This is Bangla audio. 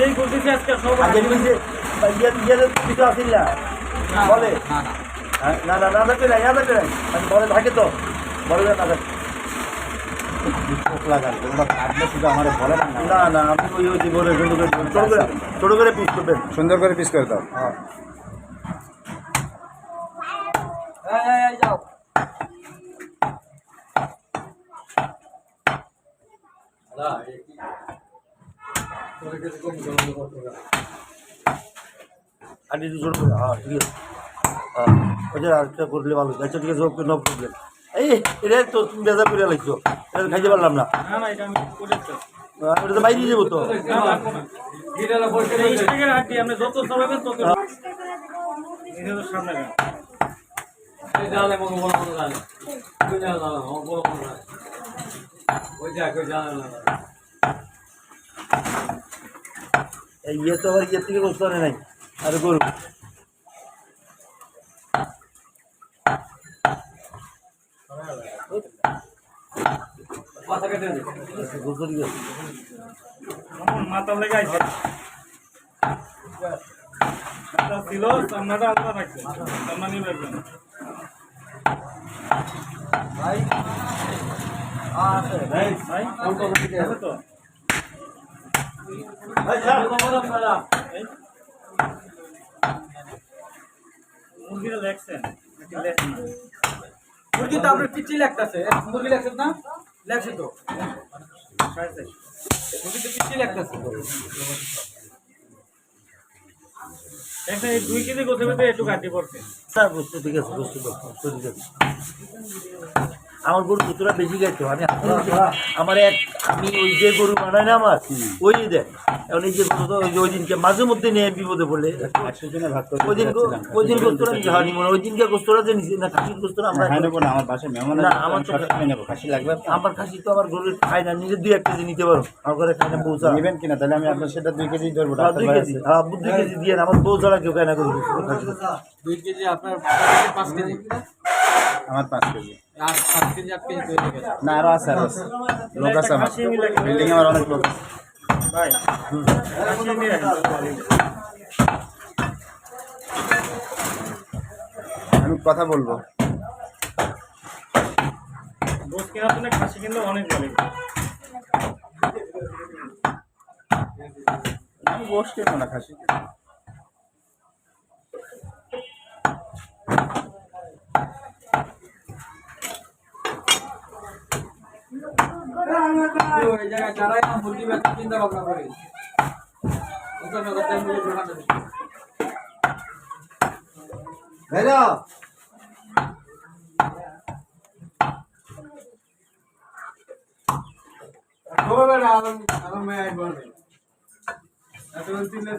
নিজেই করতেছি আজকে সব আগে নিজে কিছু আসিল না বলে না না না থাকবে না ইয়া থাকবে না বলে থাকে তো বলে না থাকে না না আপনি ওই ওই জীবনে ছোটো করে পিস করবেন সুন্দর করে পিস করে দাও। যাও আর একটু ছোটো করে হ্যাঁ ঠিক আছে হ্যাঁ ওই যে আরেকটা করলে ভালো আচ্ছা ঠিক আছে ওকে নো প্রবলেম এই এটা তো তুমি বেজা করে লাগছো এটা খাইতে পারলাম না না না এটা আমি করেছি ওটা তো বাইরে যাবো তো স্টিকের হাঁটি আপনি যত চালাবেন তত এটা তো সামনে গেল এই ইয়ে তো আবার ইয়ের থেকে বসতে পারে নাই আর গরু মাথা লেগে আছে ছিল সামনাটা আলাদা রাখছে সামনা নিয়ে রাখবেন ভাই ভাই আছে তো মুরগিটা লেখছেন মুরগি তো আপনার পিচ্ছি লাগতেছে মুরগি লাগছে না লাগছে তো মুরগি তো পিচ্ছি লাগতেছে একটা 2 কেজি গোছে মধ্যে একটু কাটি পড়ছে স্যার বুঝতে ঠিক আছে বুঝতে তো ঠিক আছে আমার গরু কতটা বেশি গেছে আমি আমার এক আমি ওই যে গরু বানাই না আমার ওই দেখ এখন এই যে গরু তো ওই দিনকে মাঝে মধ্যে নিয়ে বিপদে পড়লে ওই দিন গোস্তরা আমি খাওয়ানি মনে ওই দিনকে গোস্তরা যে নিচে না খাসির গোস্তরা আমরা আমার বাসায় মেহমান না আমার তো নেবো, খাসি লাগবে। আমার খাসি তো আমার গরু খাই না নিজে 2-1 কেজি নিতে পারো আমার ঘরে খাই না বউ ছাড়া নেবেন কিনা? তাহলে আমি আপনার সেটা 2 কেজি ধরবো। 2 কেজি হ্যাঁ 2 কেজি দিয়ে আমার বউ ছাড়া কেউ খাই না গরু 2 কেজি আপনার 5 কেজি আমার 5 কেজি আর 5 কেজি 8 কেজি তৈরি হয়ে গেছে না, আরো আছে লোক আছে আমার বিল্ডিং আমার অনেক লোক আছে। ভাই খাসি নিয়ে আমি কথা বলবো। গোস কেনার জন্য খাসি কিনলে অনেক ভালো আমি গোশ কিনবো না, খাসি ওই জায়গায় যারাই মুরগি ব্যবসা চিন্তা ভাবনা করে ওখানে কথা মুরগি ঢোকানো হ্যালো হবে না আলম মেয়ে আইবো এত চিন্তা